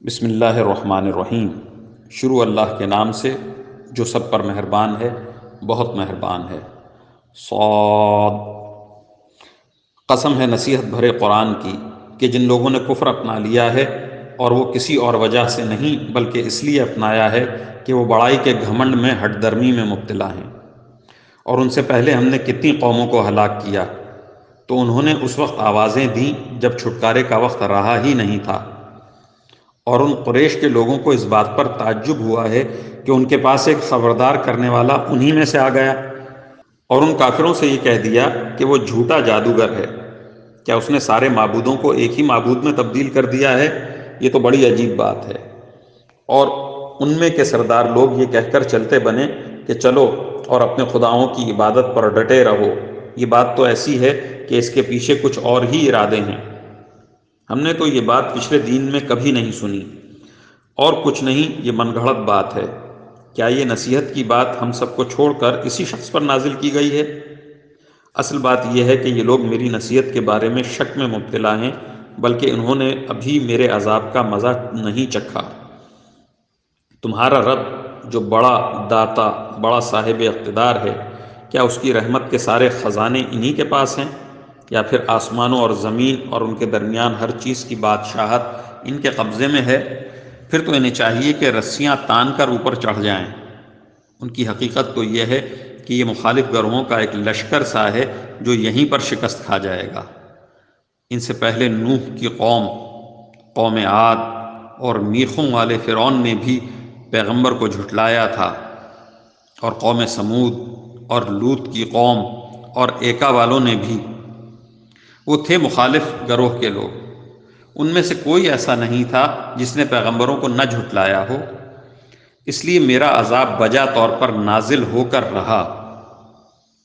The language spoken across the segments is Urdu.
بسم اللہ الرحمن الرحیم۔ شروع اللہ کے نام سے جو سب پر مہربان ہے، بہت مہربان ہے۔ صاد۔ قسم ہے نصیحت بھرے قرآن کی کہ جن لوگوں نے کفر اپنا لیا ہے اور وہ کسی اور وجہ سے نہیں بلکہ اس لیے اپنایا ہے کہ وہ بڑائی کے گھمنڈ میں ہٹ درمی میں مبتلا ہیں۔ اور ان سے پہلے ہم نے کتنی قوموں کو ہلاک کیا، تو انہوں نے اس وقت آوازیں دیں جب چھٹکارے کا وقت رہا ہی نہیں تھا۔ اور ان قریش کے لوگوں کو اس بات پر تعجب ہوا ہے کہ ان کے پاس ایک خبردار کرنے والا انہی میں سے آ گیا، اور ان کافروں سے یہ کہہ دیا کہ وہ جھوٹا جادوگر ہے۔ کیا اس نے سارے معبودوں کو ایک ہی معبود میں تبدیل کر دیا ہے؟ یہ تو بڑی عجیب بات ہے۔ اور ان میں کے سردار لوگ یہ کہہ کر چلتے بنے کہ چلو اور اپنے خداؤں کی عبادت پر ڈٹے رہو، یہ بات تو ایسی ہے کہ اس کے پیچھے کچھ اور ہی ارادے ہیں۔ ہم نے تو یہ بات پچھلے دین میں کبھی نہیں سنی، اور کچھ نہیں، یہ من گھڑت بات ہے۔ کیا یہ نصیحت کی بات ہم سب کو چھوڑ کر اسی شخص پر نازل کی گئی ہے؟ اصل بات یہ ہے کہ یہ لوگ میری نصیحت کے بارے میں شک میں مبتلا ہیں، بلکہ انہوں نے ابھی میرے عذاب کا مزہ نہیں چکھا۔ تمہارا رب جو بڑا داتا، بڑا صاحب اقتدار ہے، کیا اس کی رحمت کے سارے خزانے انہی کے پاس ہیں؟ یا پھر آسمانوں اور زمین اور ان کے درمیان ہر چیز کی بادشاہت ان کے قبضے میں ہے؟ پھر تو انہیں چاہیے کہ رسیاں تان کر اوپر چڑھ جائیں۔ ان کی حقیقت تو یہ ہے کہ یہ مخالف گروہوں کا ایک لشکر سا ہے جو یہیں پر شکست کھا جائے گا۔ ان سے پہلے نوح کی قوم، قوم عاد اور میخوں والے فرعون نے بھی پیغمبر کو جھٹلایا تھا، اور قوم سمود اور لوط کی قوم اور ایکا والوں نے بھی۔ وہ تھے مخالف گروہ کے لوگ، ان میں سے کوئی ایسا نہیں تھا جس نے پیغمبروں کو نہ جھٹلایا ہو۔ اس لیے میرا عذاب بجا طور پر نازل ہو کر رہا،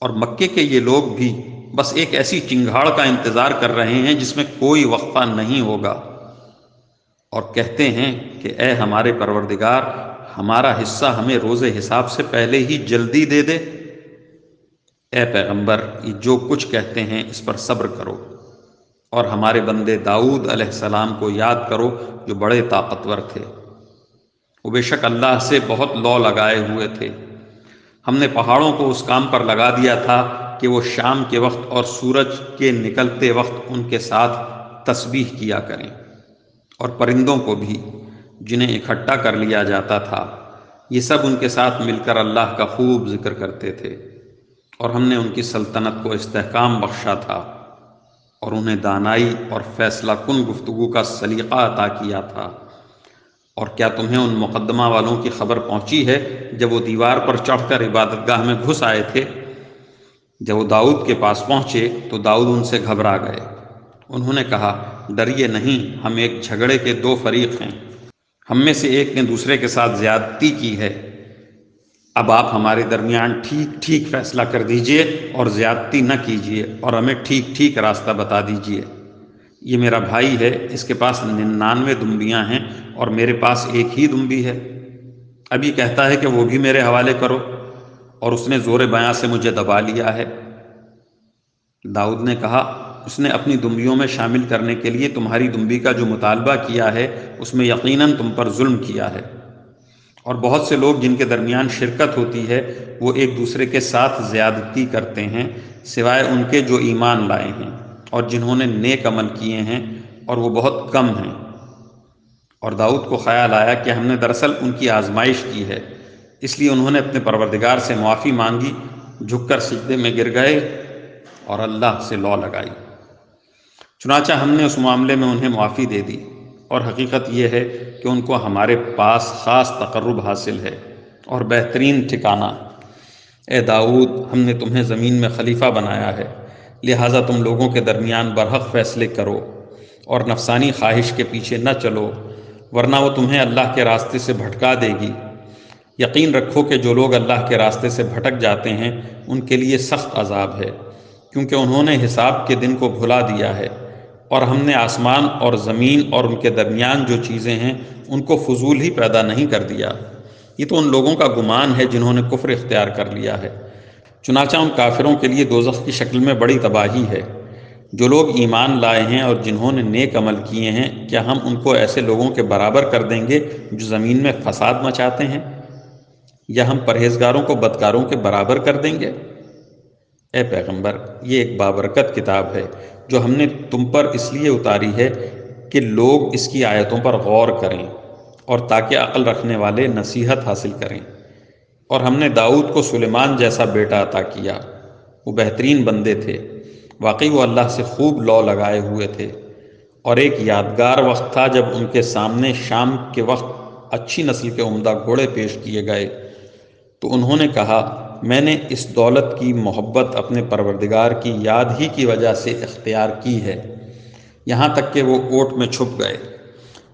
اور مکے کے یہ لوگ بھی بس ایک ایسی چنگھاڑ کا انتظار کر رہے ہیں جس میں کوئی وقفہ نہیں ہوگا، اور کہتے ہیں کہ اے ہمارے پروردگار، ہمارا حصہ ہمیں روز حساب سے پہلے ہی جلدی دے دے۔ اے پیغمبر، یہ جو کچھ کہتے ہیں اس پر صبر کرو، اور ہمارے بندے داؤد علیہ السلام کو یاد کرو جو بڑے طاقتور تھے۔ وہ بے شک اللہ سے بہت لو لگائے ہوئے تھے۔ ہم نے پہاڑوں کو اس کام پر لگا دیا تھا کہ وہ شام کے وقت اور سورج کے نکلتے وقت ان کے ساتھ تسبیح کیا کریں، اور پرندوں کو بھی جنہیں اکٹھا کر لیا جاتا تھا، یہ سب ان کے ساتھ مل کر اللہ کا خوب ذکر کرتے تھے۔ اور ہم نے ان کی سلطنت کو استحکام بخشا تھا، اور انہیں دانائی اور فیصلہ کن گفتگو کا سلیقہ عطا کیا تھا۔ اور کیا تمہیں ان مقدمہ والوں کی خبر پہنچی ہے جب وہ دیوار پر چڑھ کر عبادت گاہ میں گھس آئے تھے؟ جب وہ داؤد کے پاس پہنچے تو داؤد ان سے گھبرا گئے۔ انہوں نے کہا، ڈریے نہیں، ہم ایک جھگڑے کے دو فریق ہیں، ہم میں سے ایک نے دوسرے کے ساتھ زیادتی کی ہے۔ اب آپ ہمارے درمیان ٹھیک ٹھیک فیصلہ کر دیجئے اور زیادتی نہ کیجئے، اور ہمیں ٹھیک ٹھیک راستہ بتا دیجئے۔ یہ میرا بھائی ہے، اس کے پاس 99 دمبیاں ہیں اور میرے پاس ایک ہی دمبی ہے۔ اب یہ کہتا ہے کہ وہ بھی میرے حوالے کرو، اور اس نے زور بیاں سے مجھے دبا لیا ہے۔ داؤد نے کہا، اس نے اپنی دمبیوں میں شامل کرنے کے لیے تمہاری دمبی کا جو مطالبہ کیا ہے اس میں یقیناً تم پر ظلم کیا ہے۔ اور بہت سے لوگ جن کے درمیان شرکت ہوتی ہے وہ ایک دوسرے کے ساتھ زیادتی کرتے ہیں، سوائے ان کے جو ایمان لائے ہیں اور جنہوں نے نیک عمل کیے ہیں، اور وہ بہت کم ہیں۔ اور داؤد کو خیال آیا کہ ہم نے دراصل ان کی آزمائش کی ہے، اس لیے انہوں نے اپنے پروردگار سے معافی مانگی، جھک کر سجدے میں گر گئے اور اللہ سے لو لگائی۔ چنانچہ ہم نے اس معاملے میں انہیں معافی دے دی، اور حقیقت یہ ہے کہ ان کو ہمارے پاس خاص تقرب حاصل ہے اور بہترین ٹھکانہ۔ اے داؤد، ہم نے تمہیں زمین میں خلیفہ بنایا ہے، لہٰذا تم لوگوں کے درمیان برحق فیصلے کرو، اور نفسانی خواہش کے پیچھے نہ چلو، ورنہ وہ تمہیں اللہ کے راستے سے بھٹکا دے گی۔ یقین رکھو کہ جو لوگ اللہ کے راستے سے بھٹک جاتے ہیں ان کے لیے سخت عذاب ہے، کیونکہ انہوں نے حساب کے دن کو بھلا دیا ہے۔ اور ہم نے آسمان اور زمین اور ان کے درمیان جو چیزیں ہیں ان کو فضول ہی پیدا نہیں کر دیا۔ یہ تو ان لوگوں کا گمان ہے جنہوں نے کفر اختیار کر لیا ہے۔ چنانچہ ان کافروں کے لیے دوزخ کی شکل میں بڑی تباہی ہے۔ جو لوگ ایمان لائے ہیں اور جنہوں نے نیک عمل کیے ہیں، کیا ہم ان کو ایسے لوگوں کے برابر کر دیں گے جو زمین میں فساد مچاتے ہیں؟ یا ہم پرہیزگاروں کو بدکاروں کے برابر کر دیں گے؟ اے پیغمبر، یہ ایک بابرکت کتاب ہے جو ہم نے تم پر اس لیے اتاری ہے کہ لوگ اس کی آیتوں پر غور کریں اور تاکہ عقل رکھنے والے نصیحت حاصل کریں۔ اور ہم نے داؤد کو سلیمان جیسا بیٹا عطا کیا، وہ بہترین بندے تھے، واقعی وہ اللہ سے خوب لو لگائے ہوئے تھے۔ اور ایک یادگار وقت تھا جب ان کے سامنے شام کے وقت اچھی نسل کے عمدہ گھوڑے پیش کیے گئے، تو انہوں نے کہا میں نے اس دولت کی محبت اپنے پروردگار کی یاد ہی کی وجہ سے اختیار کی ہے، یہاں تک کہ وہ اوٹ میں چھپ گئے۔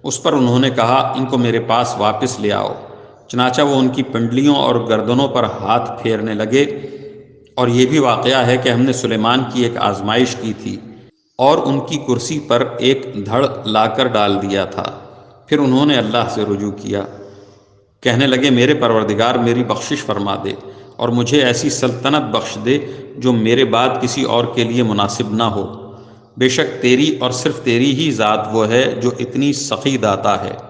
اس پر انہوں نے کہا ان کو میرے پاس واپس لے آؤ، چنانچہ وہ ان کی پنڈلیوں اور گردنوں پر ہاتھ پھیرنے لگے۔ اور یہ بھی واقعہ ہے کہ ہم نے سلیمان کی ایک آزمائش کی تھی اور ان کی کرسی پر ایک دھڑ لا کر ڈال دیا تھا، پھر انہوں نے اللہ سے رجوع کیا، کہنے لگے میرے پروردگار میری بخشش فرما دے اور مجھے ایسی سلطنت بخش دے جو میرے بعد کسی اور کے لیے مناسب نہ ہو۔ بے شک تیری اور صرف تیری ہی ذات وہ ہے جو اتنی سخی داتا ہے۔